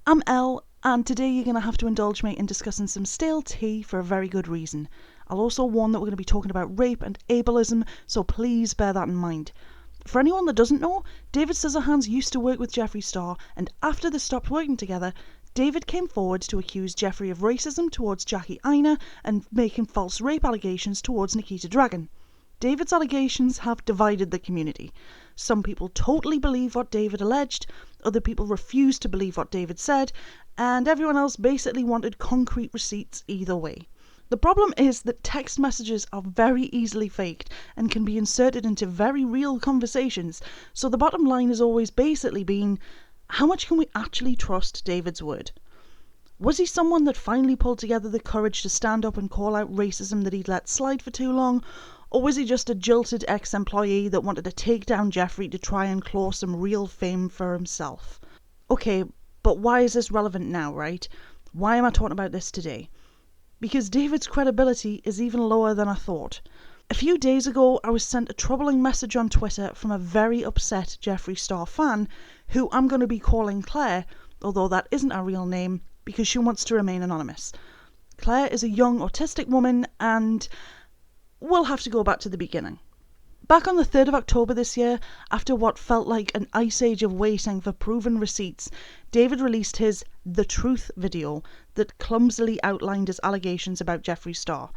I'm Elle, and today you're going to have to indulge me in discussing some stale tea for a very good reason. I'll also warn that we're going to be talking about rape and ableism, so please bear that in mind. For anyone that doesn't know, David Scissorhands used to work with Jeffree Star, and after they stopped working together, David came forward to accuse Jeffree of racism towards Jackie Aina and making false rape allegations towards Nikita Dragun. David's allegations have divided the community. Some people totally believe what David alleged, other people refuse to believe what David said, and everyone else basically wanted concrete receipts either way. The problem is that text messages are very easily faked and can be inserted into very real conversations, so the bottom line has always basically been, how much can we actually trust David's word? Was he someone that finally pulled together the courage to stand up and call out racism that he'd let slide for too long? Or was he just a jilted ex-employee that wanted to take down Jeffree to try and claw some real fame for himself? Okay, but why is this relevant now, right? Why am I talking about this today? Because David's credibility is even lower than I thought. A few days ago, I was sent a troubling message on Twitter from a very upset Jeffree Star fan, who I'm going to be calling Claire, although that isn't her real name, because she wants to remain anonymous. Claire is a young autistic woman, and we'll have to go back to the beginning. Back on the 3rd of October this year, after what felt like an ice age of waiting for proven receipts, David released his The Truth video that clumsily outlined his allegations about Jeffree Star.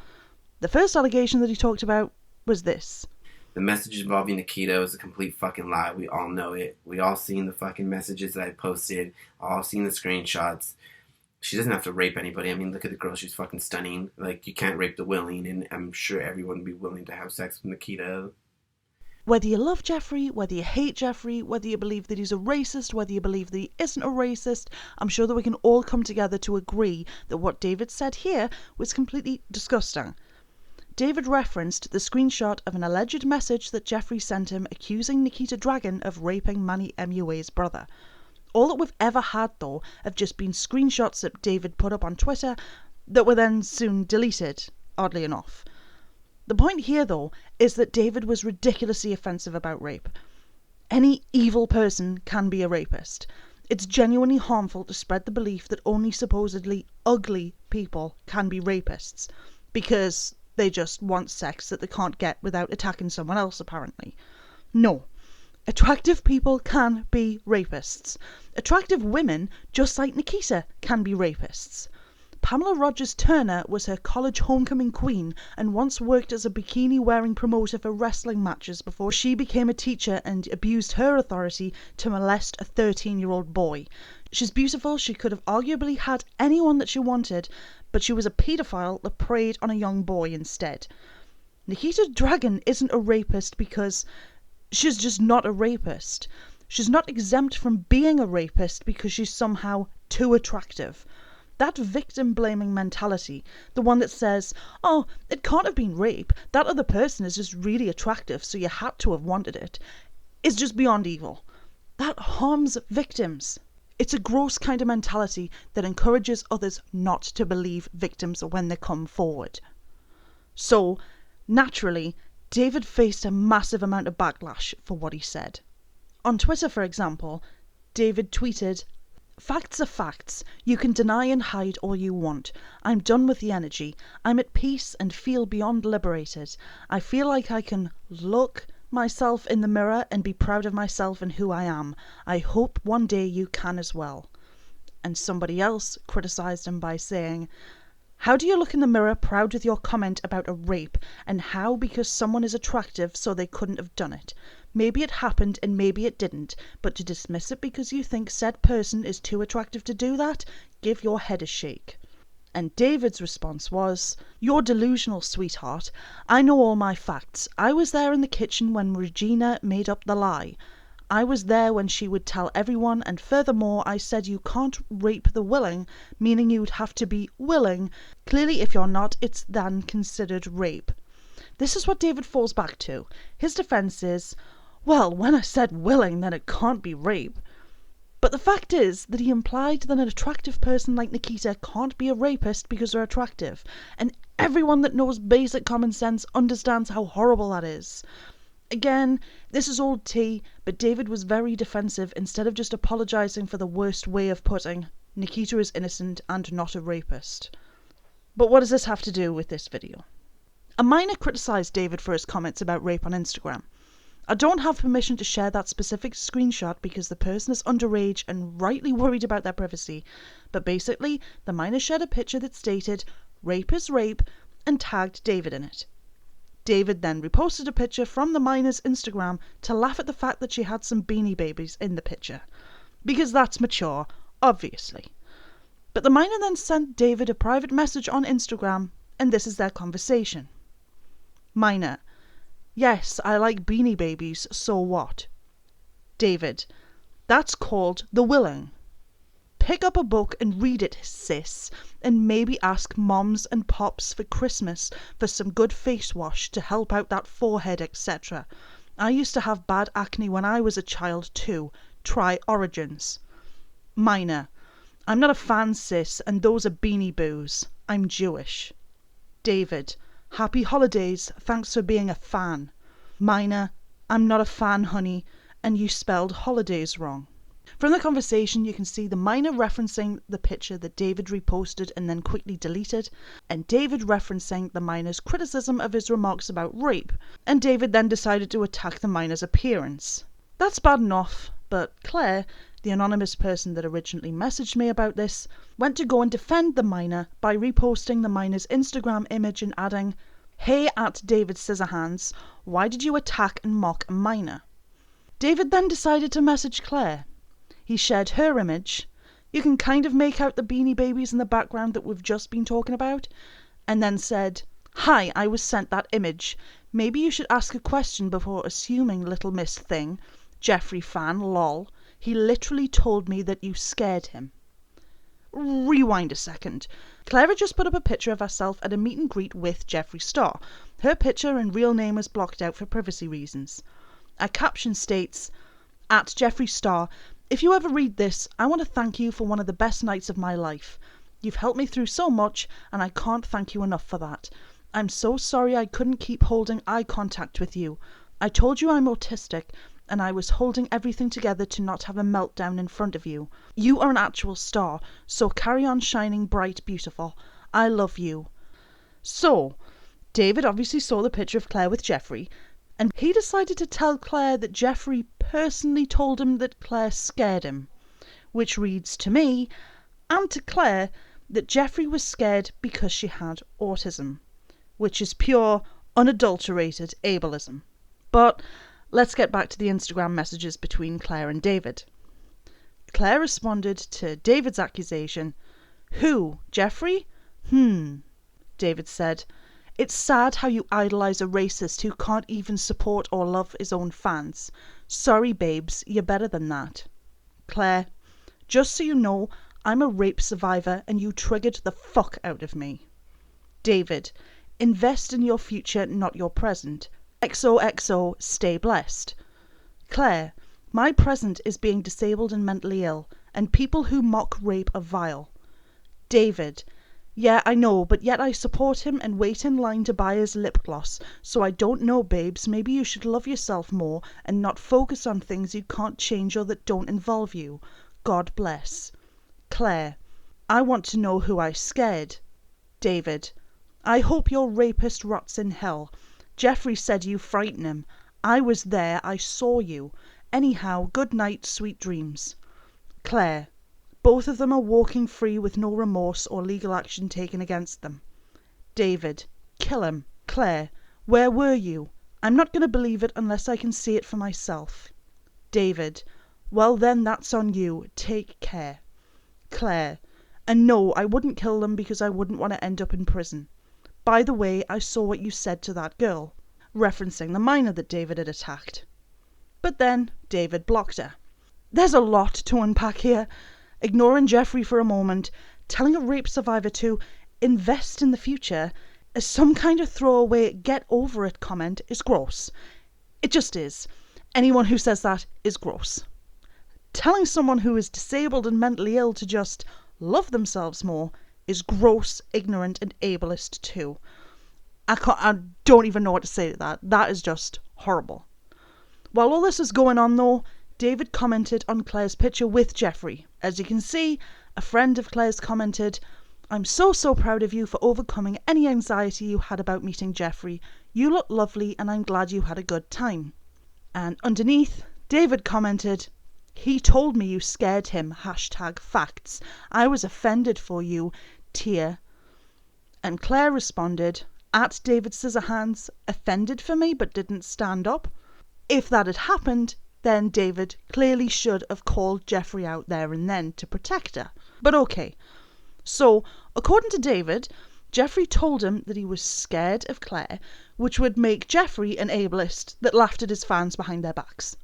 The first allegation that he talked about was this. The message involving Nikita was a complete fucking lie. We all know it. We all seen the fucking messages that I posted, all seen the screenshots. She doesn't have to rape anybody. I mean, look at the girl. She's fucking stunning. Like, you can't rape the willing, and I'm sure everyone would be willing to have sex with Nikita. Whether you love Jeffree, whether you hate Jeffree, whether you believe that he's a racist, whether you believe that he isn't a racist, I'm sure that we can all come together to agree that what David said here was completely disgusting. David referenced the screenshot of an alleged message that Jeffree sent him accusing Nikita Dragun of raping Manny MUA's brother. All that we've ever had, though, have just been screenshots that David put up on Twitter that were then soon deleted, oddly enough. The point here, though, is that David was ridiculously offensive about rape. Any evil person can be a rapist. It's genuinely harmful to spread the belief that only supposedly ugly people can be rapists, because they just want sex that they can't get without attacking someone else, apparently. No. Attractive people can be rapists. Attractive women, just like Nikita, can be rapists. Pamela Rogers Turner was her college homecoming queen and once worked as a bikini-wearing promoter for wrestling matches before she became a teacher and abused her authority to molest a 13-year-old boy. She's beautiful, she could have arguably had anyone that she wanted, but she was a paedophile that preyed on a young boy instead. Nikita Dragun isn't a rapist because she's just not a rapist. She's not exempt from being a rapist because she's somehow too attractive. That victim-blaming mentality, the one that says, oh, it can't have been rape, that other person is just really attractive so you had to have wanted it, is just beyond evil. That harms victims. It's a gross kind of mentality that encourages others not to believe victims when they come forward. So, naturally, David faced a massive amount of backlash for what he said. On Twitter, for example, David tweeted, "Facts are facts. You can deny and hide all you want. I'm done with the energy. I'm at peace and feel beyond liberated. I feel like I can look myself in the mirror and be proud of myself and who I am. I hope one day you can as well." And somebody else criticised him by saying, "How do you look in the mirror proud with your comment about a rape, and how because someone is attractive so they couldn't have done it? Maybe it happened and maybe it didn't, but to dismiss it because you think said person is too attractive to do that, give your head a shake." And David's response was, "You're delusional, sweetheart. I know all my facts. I was there in the kitchen when Regina made up the lie. I was there when she would tell everyone, and furthermore I said you can't rape the willing, meaning you'd have to be willing. Clearly if you're not, it's then considered rape." This is what David falls back to. His defense is, well, when I said willing, then it can't be rape. But the fact is that he implied that an attractive person like Nikita can't be a rapist because they're attractive, and everyone that knows basic common sense understands how horrible that is. Again, this is old tea, but David was very defensive instead of just apologising for the worst way of putting Nikita is innocent and not a rapist. But what does this have to do with this video? A minor criticised David for his comments about rape on Instagram. I don't have permission to share that specific screenshot because the person is underage and rightly worried about their privacy, but basically the minor shared a picture that stated "rape is rape" and tagged David in it. David then reposted a picture from the minor's Instagram to laugh at the fact that she had some Beanie Babies in the picture. Because that's mature, obviously. But the minor then sent David a private message on Instagram, and this is their conversation. Minor: "Yes, I like Beanie Babies, so what?" David: "That's called The Willing. Pick up a book and read it, sis, and maybe ask moms and pops for Christmas for some good face wash to help out that forehead, etc. I used to have bad acne when I was a child too. Try Origins." Minor: "I'm not a fan, sis, and those are Beanie Boos. I'm Jewish." David: "Happy holidays, thanks for being a fan." Minor: "I'm not a fan, honey, and you spelled holidays wrong." From the conversation you can see the minor referencing the picture that David reposted and then quickly deleted, and David referencing the minor's criticism of his remarks about rape, and David then decided to attack the minor's appearance. That's bad enough, but Claire, the anonymous person that originally messaged me about this, went to go and defend the minor by reposting the minor's Instagram image and adding, "Hey at David Scissorhands, why did you attack and mock a minor?" David then decided to message Claire. He shared her image. You can kind of make out the Beanie Babies in the background that we've just been talking about, and then said, "Hi, I was sent that image. Maybe you should ask a question before assuming, little miss thing. Jeffree fan, lol. He literally told me that you scared him." Rewind a second. Clara just put up a picture of herself at a meet and greet with Jeffree Star. Her picture and real name was blocked out for privacy reasons. A caption states, "At Jeffree Star, if you ever read this, I want to thank you for one of the best nights of my life. You've helped me through so much, and I can't thank you enough for that. I'm so sorry I couldn't keep holding eye contact with you. I told you I'm autistic, and I was holding everything together to not have a meltdown in front of you. You are an actual star, so carry on shining bright, beautiful. I love you." So, David obviously saw the picture of Claire with Jeffree, and he decided to tell Claire that Jeffree personally told him that Claire scared him, which reads to me and to Claire that Jeffree was scared because she had autism, which is pure, unadulterated ableism. But let's get back to the Instagram messages between Claire and David. Claire responded to David's accusation, "Who, Jeffree? David said, "It's sad how you idolize a racist who can't even support or love his own fans. Sorry, babes, you're better than that." Claire: "Just so you know, I'm a rape survivor and you triggered the fuck out of me." David: "Invest in your future, not your present. XOXO, stay blessed." Claire: "My present is being disabled and mentally ill, and people who mock rape are vile." David: "Yeah, I know, but yet I support him and wait in line to buy his lip gloss, so I don't know, babes, maybe you should love yourself more and not focus on things you can't change or that don't involve you. God bless." Claire: "I want to know who I scared." David: "I hope your rapist rots in hell. Jeffree said you frighten him. I was there, I saw you. Anyhow, good night, sweet dreams." Claire: "Both of them are walking free with no remorse or legal action taken against them." David: "Kill him." Claire: "Where were you? I'm not going to believe it unless I can see it for myself." David: "Well then, that's on you. Take care." Claire: "And no, I wouldn't kill them because I wouldn't want to end up in prison. By the way, I saw what you said to that girl," referencing the minor that David had attacked. But then David blocked her. There's a lot to unpack here. Ignoring Jeffree for a moment, telling a rape survivor to invest in the future as some kind of throwaway get over it comment is gross. It just is. Anyone who says that is gross. Telling someone who is disabled and mentally ill to just love themselves more is gross, ignorant, and ableist too. I don't even know what to say to that. That is just horrible. While all this is going on though, David commented on Claire's picture with Jeffree. As you can see, A friend of Claire's commented, "I'm so proud of you for overcoming any anxiety you had about meeting Jeffree. You look lovely and I'm glad you had a good time." And underneath, David commented, "He told me you scared him, #facts. I was offended for you, tear." And Claire responded, at David Scissorhands, "Offended for me but didn't stand up." If that had happened, then David clearly should have called Jeffree out there and then to protect her. But okay. So, according to David, Jeffree told him that he was scared of Claire, which would make Jeffree an ableist that laughed at his fans behind their backs.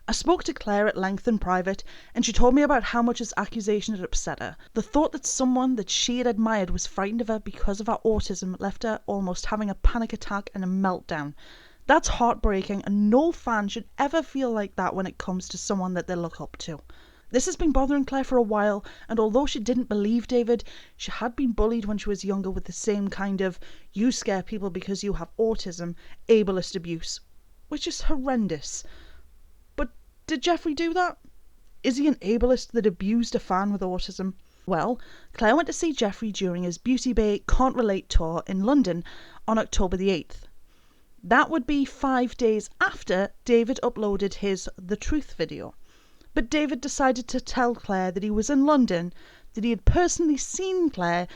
I spoke to Claire at length in private, and she told me about how much his accusation had upset her. The thought that someone that she had admired was frightened of her because of her autism left her almost having a panic attack and a meltdown. That's heartbreaking, and no fan should ever feel like that when it comes to someone that they look up to. This has been bothering Claire for a while, and although she didn't believe David, she had been bullied when she was younger with the same kind of "you scare people because you have autism" ableist abuse, which is horrendous. But did Jeffree do that? Is he an ableist that abused a fan with autism? Well, Claire went to see Jeffree during his Beauty Bay Can't Relate tour in London on October the 8th. That would be 5 days after David uploaded his The Truth video. But David decided to tell Claire that he was in London, that he had personally seen Claire,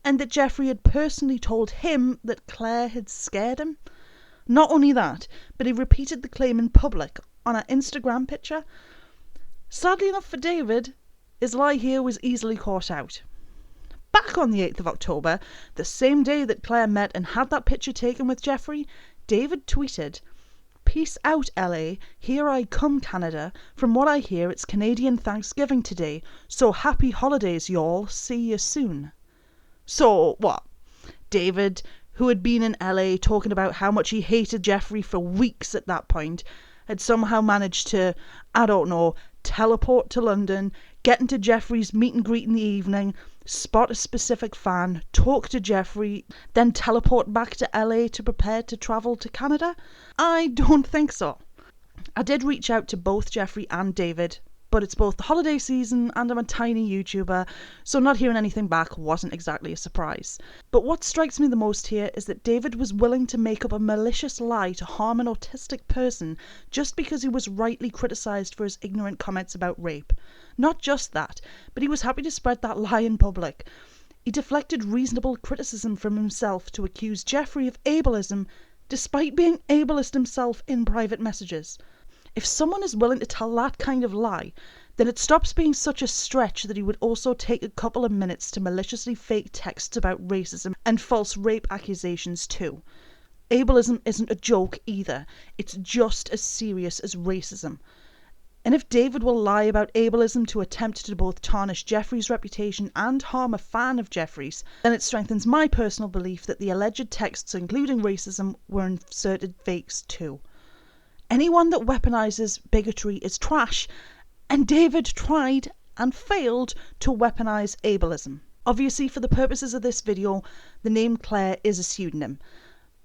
and that Jeffree had personally told him that Claire had scared him. Not only that, but he repeated the claim in public on an Instagram picture. Sadly enough for David, his lie here was easily caught out. Back on the 8th of October, the same day that Claire met and had that picture taken with Jeffree, David tweeted, "Peace out, LA. Here I come, Canada. From what I hear, it's Canadian Thanksgiving today. So happy holidays, y'all. See you soon." So, what? David, who had been in LA talking about how much he hated Jeffree for weeks at that point, had somehow managed to, I don't know, teleport to London, get into Jeffree's meet and greet in the evening, spot a specific fan, talk to Jeffree, then teleport back to LA to prepare to travel to Canada? I don't think so. I did reach out to both Jeffree and David, but it's both the holiday season and I'm a tiny YouTuber, so not hearing anything back wasn't exactly a surprise. But what strikes me the most here is that David was willing to make up a malicious lie to harm an autistic person just because he was rightly criticised for his ignorant comments about rape. Not just that, but he was happy to spread that lie in public. He deflected reasonable criticism from himself to accuse Jeffree of ableism, despite being ableist himself in private messages. If someone is willing to tell that kind of lie, then it stops being such a stretch that he would also take a couple of minutes to maliciously fake texts about racism and false rape accusations too. Ableism isn't a joke either. It's just as serious as racism. And if David will lie about ableism to attempt to both tarnish Jeffree's reputation and harm a fan of Jeffree's, then it strengthens my personal belief that the alleged texts, including racism, were inserted fakes too. Anyone that weaponizes bigotry is trash, and David tried and failed to weaponize ableism. Obviously, for the purposes of this video, the name Claire is a pseudonym,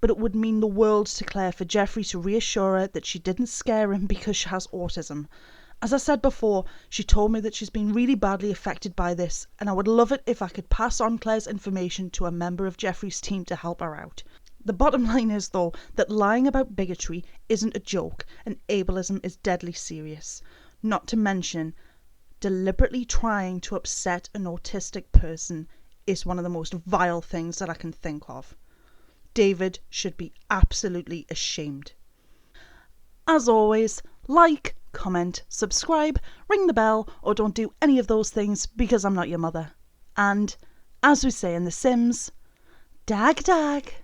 but it would mean the world to Claire for Jeffree to reassure her that she didn't scare him because she has autism. As I said before, she told me that she's been really badly affected by this, and I would love it if I could pass on Claire's information to a member of Jeffree's team to help her out. The bottom line is, though, that lying about bigotry isn't a joke, and ableism is deadly serious. Not to mention, deliberately trying to upset an autistic person is one of the most vile things that I can think of. David should be absolutely ashamed. As always, like, comment, subscribe, ring the bell, or don't do any of those things because I'm not your mother. And, as we say in The Sims, dag dag.